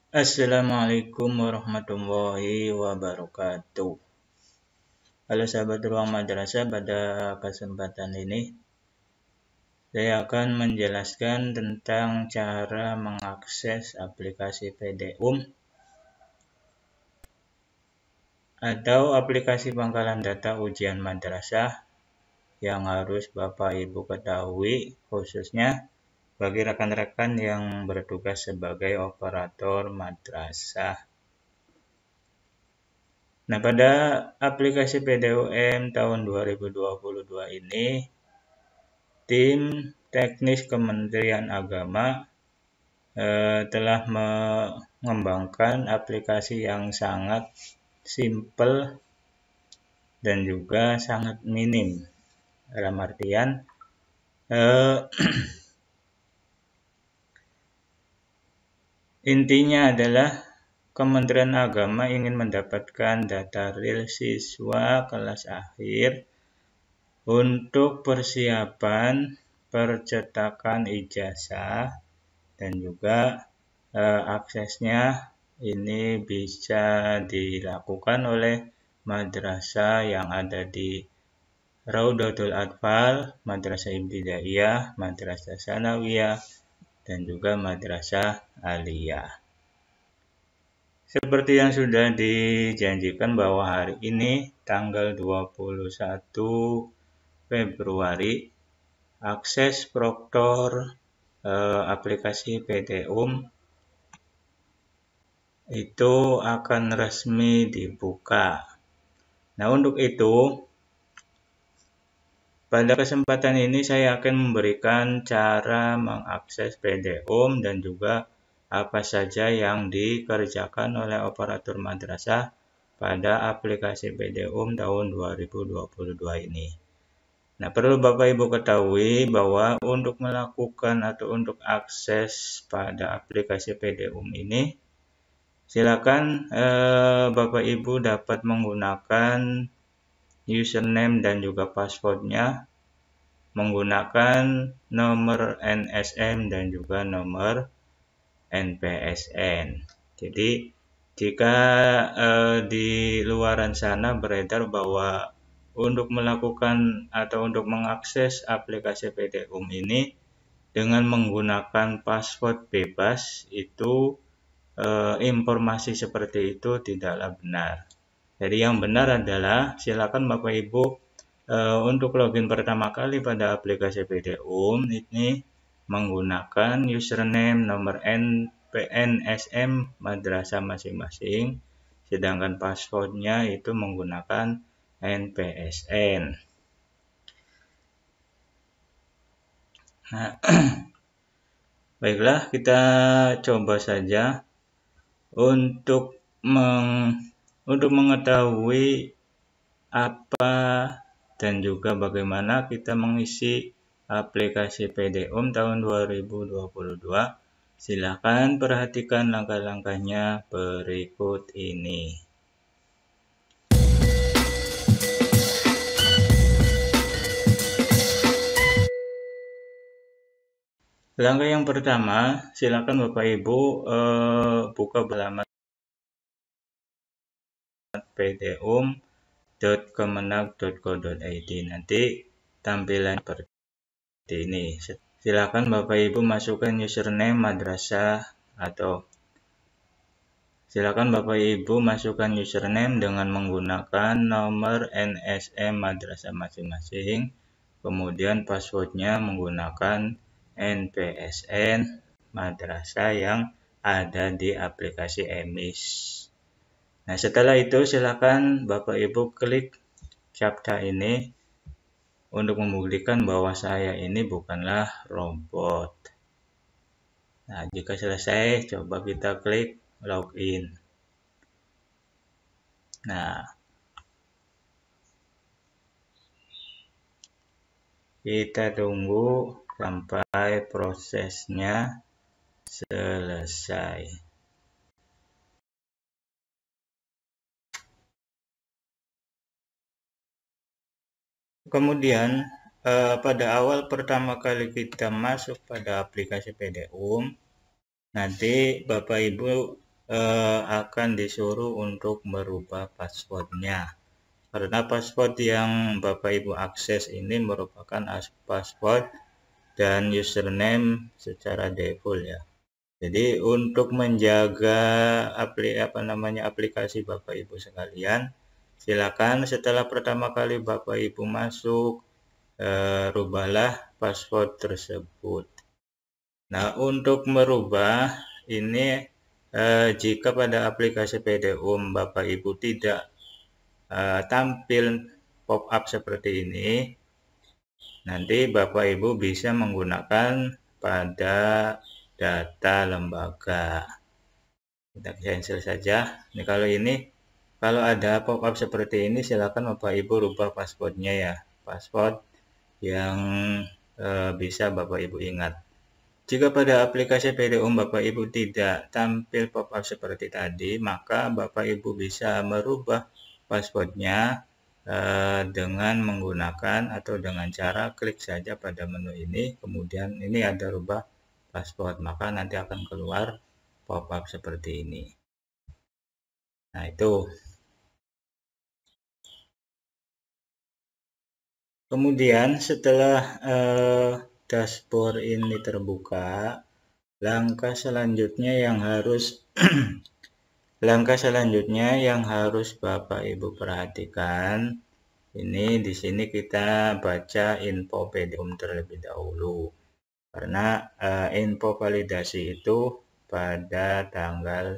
Assalamualaikum warahmatullahi wabarakatuh. Halo sahabat ruang madrasah, pada kesempatan ini saya akan menjelaskan tentang cara mengakses aplikasi PDUM atau aplikasi pangkalan data ujian madrasah yang harus Bapak Ibu ketahui, khususnya bagi rekan-rekan yang bertugas sebagai operator madrasah. Nah, pada aplikasi PDUM tahun 2022 ini, tim teknis Kementerian Agama telah mengembangkan aplikasi yang sangat simpel dan juga sangat minim. Dalam artian, intinya adalah Kementerian Agama ingin mendapatkan data real siswa kelas akhir untuk persiapan percetakan ijazah, dan juga aksesnya ini bisa dilakukan oleh madrasah yang ada di Raudatul Atfal, Madrasah Ibtidaiyah, Madrasah Sanawiyah, dan juga Madrasah Aliyah. Seperti yang sudah dijanjikan bahwa hari ini tanggal 21 Februari akses proktor aplikasi PDUM itu akan resmi dibuka. Nah, untuk itu pada kesempatan ini saya akan memberikan cara mengakses PDUM dan juga apa saja yang dikerjakan oleh operator madrasah pada aplikasi PDUM tahun 2022 ini. Nah, perlu Bapak Ibu ketahui bahwa untuk melakukan atau untuk akses pada aplikasi PDUM ini, silakan Bapak Ibu dapat menggunakan username dan juga passwordnya menggunakan nomor NSM dan juga nomor NPSN. Jadi, jika di luaran sana beredar bahwa untuk melakukan atau untuk mengakses aplikasi PDUM ini dengan menggunakan password bebas, itu informasi seperti itu tidaklah benar. Jadi yang benar adalah silakan Bapak Ibu untuk login pertama kali pada aplikasi PDUM ini menggunakan username, nomor NSM madrasah masing-masing, sedangkan passwordnya itu menggunakan NPSN. Nah, baiklah, kita coba saja untuk mengetahui apa dan juga bagaimana kita mengisi aplikasi PDUM tahun 2022. Silakan perhatikan langkah-langkahnya berikut ini. Langkah yang pertama, silakan Bapak Ibu buka halaman pdum.kemenag.go.id. Nanti tampilan seperti ini. Silakan Bapak Ibu masukkan username madrasah atau silakan Bapak Ibu masukkan username dengan menggunakan nomor NSM madrasah masing-masing. Kemudian passwordnya menggunakan NPSN madrasah yang ada di aplikasi EMIS. Nah, setelah itu silakan Bapak Ibu klik CAPTCHA ini untuk membuktikan bahwa saya ini bukanlah robot. Nah, jika selesai, coba kita klik login. Nah, kita tunggu sampai prosesnya selesai. Kemudian pada awal pertama kali kita masuk pada aplikasi PDUM, nanti Bapak Ibu akan disuruh untuk merubah passwordnya. Karena password yang Bapak Ibu akses ini merupakan password dan username secara default ya. Jadi untuk menjaga aplikasi Bapak Ibu sekalian, silakan setelah pertama kali Bapak Ibu masuk, rubahlah password tersebut. Nah, untuk merubah ini jika pada aplikasi PDUM Bapak Ibu tidak tampil pop-up seperti ini, nanti Bapak Ibu bisa menggunakan pada data lembaga. Kita cancel saja. Ini kalau ada pop-up seperti ini, silakan Bapak Ibu rubah passwordnya ya, password yang bisa Bapak Ibu ingat. Jika pada aplikasi PDUM Bapak Ibu tidak tampil pop-up seperti tadi, maka Bapak Ibu bisa merubah passwordnya dengan menggunakan atau dengan cara klik saja pada menu ini, kemudian ini ada rubah password, maka nanti akan keluar pop-up seperti ini. Nah, itu. Kemudian setelah dashboard ini terbuka, langkah selanjutnya yang harus Bapak Ibu perhatikan, ini di sini kita baca info PDUM terlebih dahulu. Karena info validasi itu pada tanggal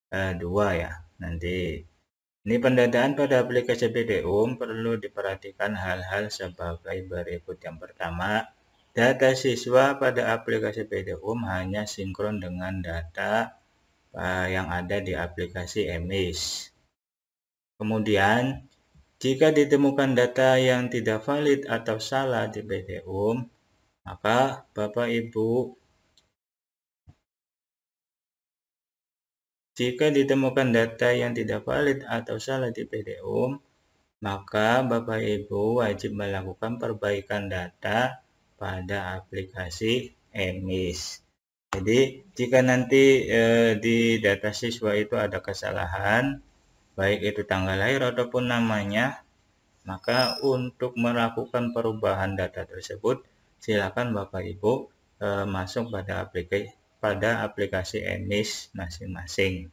2 ya. Nanti ini pendataan pada aplikasi PDUM perlu diperhatikan hal-hal sebagai berikut. Yang pertama, data siswa pada aplikasi PDUM hanya sinkron dengan data yang ada di aplikasi EMIS. Kemudian, jika ditemukan data yang tidak valid atau salah di PDUM, maka Bapak Ibu jika ditemukan data yang tidak valid atau salah di PDUM, maka Bapak Ibu wajib melakukan perbaikan data pada aplikasi EMIS. Jadi jika nanti di data siswa itu ada kesalahan, baik itu tanggal lahir ataupun namanya, maka untuk melakukan perubahan data tersebut, silakan Bapak Ibu masuk pada aplikasi EMIS masing-masing.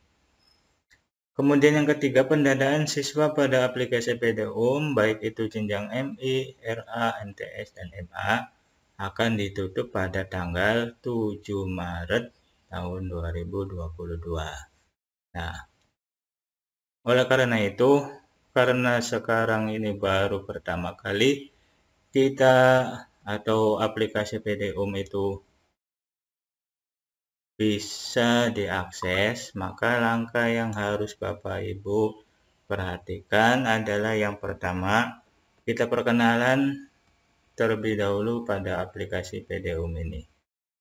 Kemudian yang ketiga, pendataan siswa pada aplikasi PDUM, baik itu jenjang MI, RA, MTS, dan MA, akan ditutup pada tanggal 7 Maret tahun 2022. Nah, oleh karena itu, karena sekarang ini baru pertama kali kita atau aplikasi PDUM itu bisa diakses, maka langkah yang harus Bapak Ibu perhatikan adalah yang pertama, kita perkenalan terlebih dahulu pada aplikasi PDUM ini.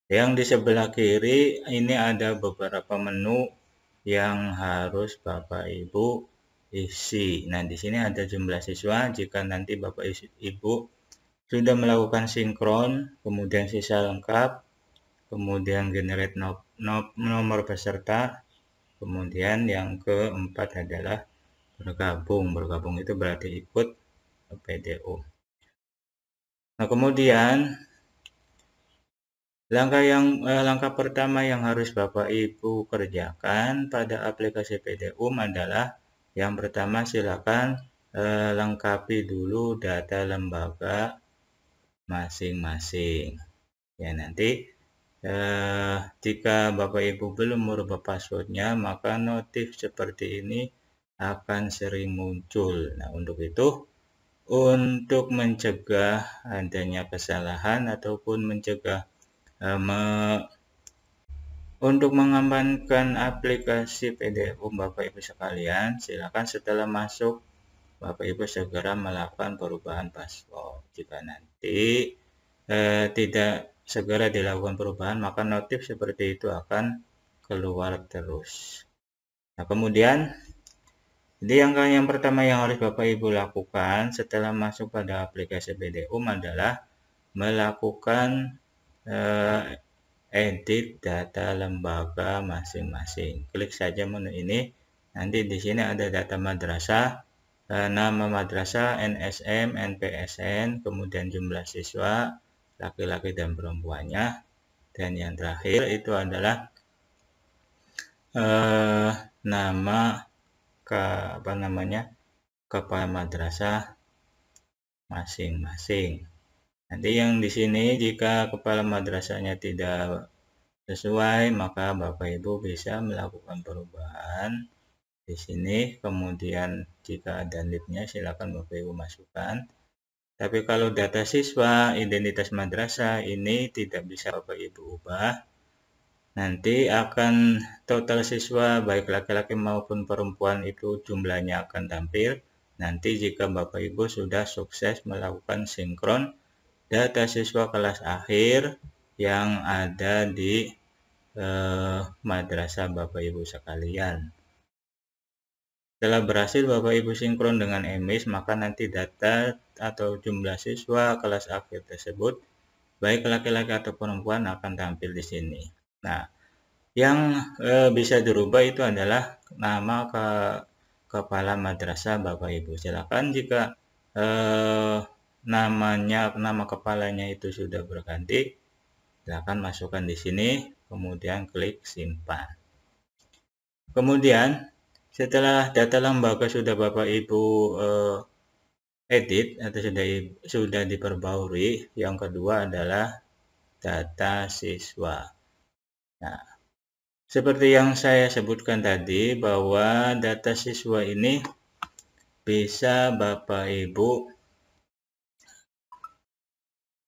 Yang di sebelah kiri ini ada beberapa menu yang harus Bapak Ibu isi. Nah, di sini ada jumlah siswa. Jika nanti Bapak Ibu sudah melakukan sinkron, kemudian sisa lengkap, kemudian generate nomor peserta, kemudian yang keempat adalah bergabung. Bergabung itu berarti ikut PDUM. Nah, kemudian langkah pertama yang harus Bapak Ibu kerjakan pada aplikasi PDUM adalah yang pertama, silakan lengkapi dulu data lembaga masing-masing. Ya, nanti jika Bapak Ibu belum merubah passwordnya, maka notif seperti ini akan sering muncul. Nah, untuk itu, untuk mencegah adanya kesalahan ataupun mencegah untuk mengamankan aplikasi PDUM Bapak Ibu sekalian, silakan setelah masuk Bapak Ibu segera melakukan perubahan password. Jika nanti tidak segera dilakukan perubahan, maka notif seperti itu akan keluar terus. Nah, kemudian jadi yang pertama yang harus Bapak Ibu lakukan setelah masuk pada aplikasi PDUM adalah melakukan edit data lembaga masing-masing. Klik saja menu ini. Nanti di sini ada data madrasah, nama madrasah, NSM, NPSN, kemudian jumlah siswa, laki-laki dan perempuannya. Dan yang terakhir itu adalah nama kepala madrasah masing-masing. Nanti yang di sini jika kepala madrasahnya tidak sesuai, maka Bapak Ibu bisa melakukan perubahan di sini. Kemudian jika ada NIP-nya silakan Bapak Ibu masukkan. Tapi kalau data siswa, identitas madrasah ini tidak bisa Bapak Ibu ubah. Nanti akan total siswa baik laki-laki maupun perempuan itu jumlahnya akan tampil. Nanti jika Bapak Ibu sudah sukses melakukan sinkron data siswa kelas akhir yang ada di madrasah Bapak Ibu sekalian. Setelah berhasil Bapak Ibu sinkron dengan EMIS, maka nanti data atau jumlah siswa kelas akhir tersebut baik laki-laki atau perempuan akan tampil di sini. Nah, yang bisa dirubah itu adalah nama kepala madrasah Bapak Ibu. Silakan jika nama kepalanya itu sudah berganti, silakan masukkan di sini, kemudian klik simpan. Kemudian setelah data lembaga sudah Bapak Ibu edit atau sudah diperbarui, yang kedua adalah data siswa. Nah, seperti yang saya sebutkan tadi bahwa data siswa ini bisa Bapak Ibu.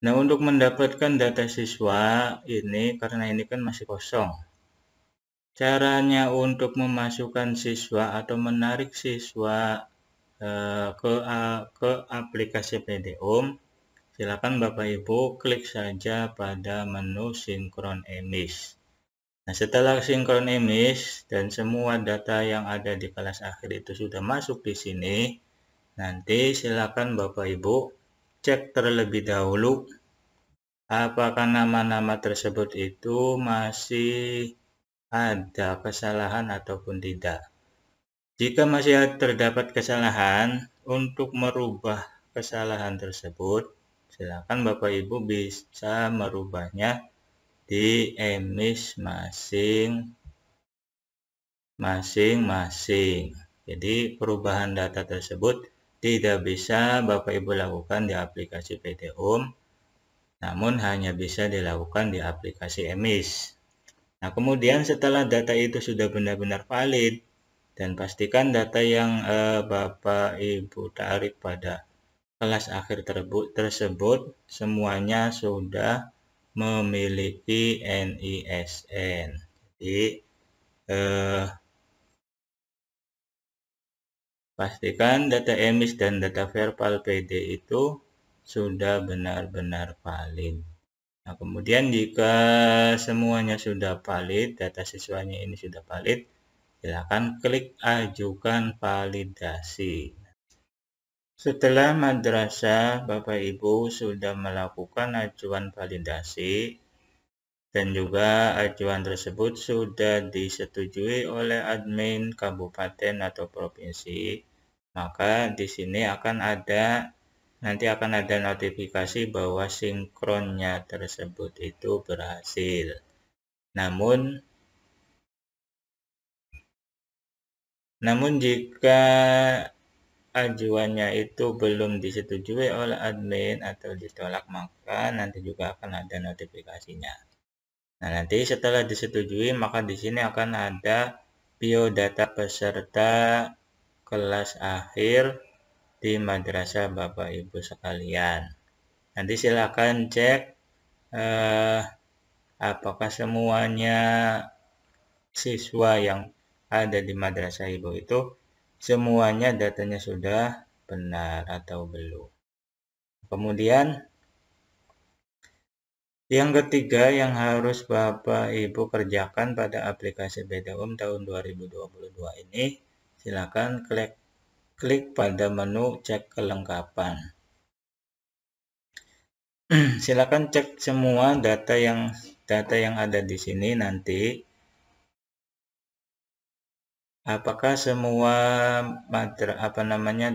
Nah, untuk mendapatkan data siswa ini, karena ini kan masih kosong. Caranya untuk memasukkan siswa atau menarik siswa ke aplikasi PDOM, silakan Bapak Ibu klik saja pada menu sinkron EMIS. Nah, setelah sinkron EMIS dan semua data yang ada di kelas akhir itu sudah masuk di sini, nanti silakan Bapak Ibu cek terlebih dahulu apakah nama-nama tersebut itu masih ada kesalahan ataupun tidak. Jika masih terdapat kesalahan, untuk merubah kesalahan tersebut, silakan Bapak Ibu bisa merubahnya di EMIS masing-masing. Jadi perubahan data tersebut tidak bisa Bapak Ibu lakukan di aplikasi PDOM, namun hanya bisa dilakukan di aplikasi EMIS. Nah, kemudian setelah data itu sudah benar-benar valid, dan pastikan data yang Bapak Ibu tarik pada kelas akhir tersebut semuanya sudah memiliki NISN. Jadi pastikan data EMIS dan data verbal PD itu sudah benar-benar valid. Nah, kemudian jika semuanya sudah valid, data siswanya ini sudah valid, silakan klik ajukan validasi. Setelah madrasah Bapak Ibu sudah melakukan ajuan validasi dan juga ajuan tersebut sudah disetujui oleh admin kabupaten atau provinsi, maka di sini nanti akan ada notifikasi bahwa sinkronnya tersebut itu berhasil. Namun jika ajuannya itu belum disetujui oleh admin atau ditolak, maka nanti juga akan ada notifikasinya. Nah, nanti setelah disetujui, maka di sini akan ada biodata peserta kelas akhir di madrasah Bapak Ibu sekalian. Nanti silakan cek apakah semuanya siswa yang ada di madrasah Ibu itu semuanya datanya sudah benar atau belum. Kemudian yang ketiga yang harus Bapak Ibu kerjakan pada aplikasi PDOM tahun 2022 ini, silakan klik pada menu cek kelengkapan. Silakan cek semua data yang data yang ada di sini nanti apakah semua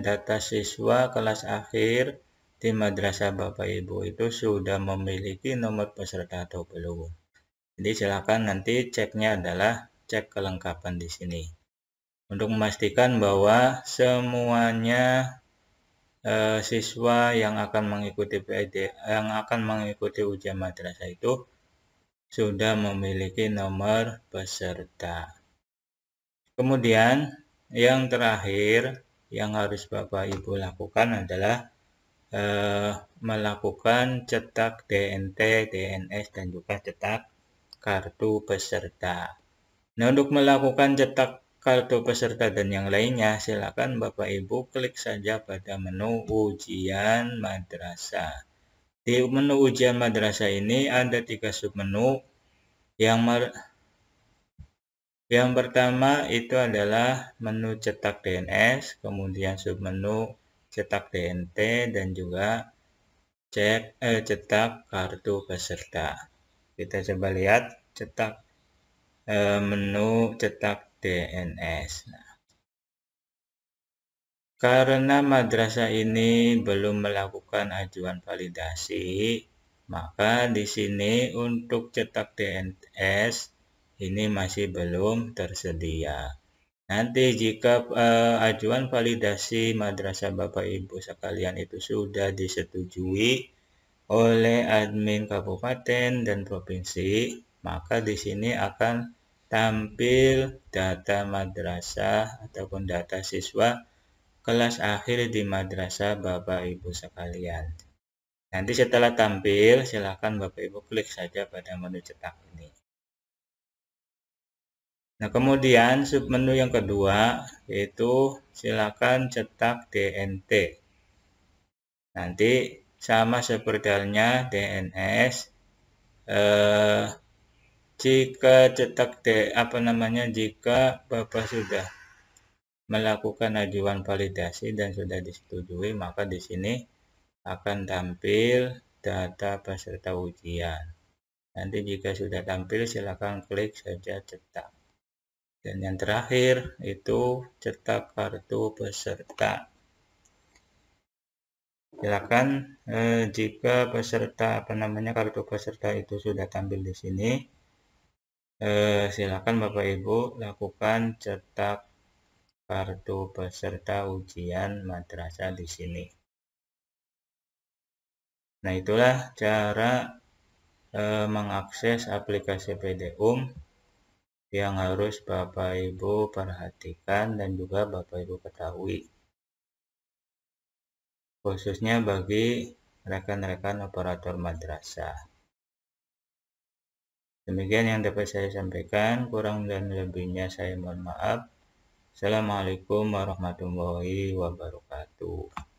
data siswa kelas akhir di madrasah Bapak Ibu itu sudah memiliki nomor peserta atau belum. Jadi silakan nanti ceknya adalah cek kelengkapan di sini. Untuk memastikan bahwa semuanya siswa yang akan mengikuti ujian madrasah itu sudah memiliki nomor peserta. Kemudian yang terakhir yang harus Bapak Ibu lakukan adalah melakukan cetak DNT, DNS, dan juga cetak kartu peserta. Nah, untuk melakukan cetak kartu peserta dan yang lainnya, silakan Bapak Ibu klik saja pada menu ujian madrasah. Di menu ujian madrasah ini ada 3 submenu. Yang pertama itu adalah menu cetak DNS, kemudian submenu cetak DNT, dan juga cetak kartu peserta. Kita coba lihat menu cetak DNS. Nah, karena madrasah ini belum melakukan ajuan validasi, maka di sini untuk cetak DNS ini masih belum tersedia. Nanti jika ajuan validasi madrasah Bapak Ibu sekalian itu sudah disetujui oleh admin kabupaten dan provinsi, maka di sini akan tampil data madrasah ataupun data siswa kelas akhir di madrasah Bapak Ibu sekalian. Nanti setelah tampil, silakan Bapak Ibu klik saja pada menu cetak ini. Nah, kemudian submenu yang kedua yaitu silakan cetak DNT. Nanti sama seperti halnya DNS. Jika jika Bapak sudah melakukan ajuan validasi dan sudah disetujui, maka di sini akan tampil data peserta ujian. Nanti jika sudah tampil, silakan klik saja cetak. Dan yang terakhir itu cetak kartu peserta. Silakan jika kartu peserta itu sudah tampil di sini, silakan Bapak Ibu lakukan cetak kartu peserta ujian madrasah di sini. Nah, itulah cara mengakses aplikasi PDUM yang harus Bapak Ibu perhatikan dan juga Bapak Ibu ketahui, khususnya bagi rekan-rekan operator madrasah. Demikian yang dapat saya sampaikan, kurang dan lebihnya saya mohon maaf. Assalamualaikum warahmatullahi wabarakatuh.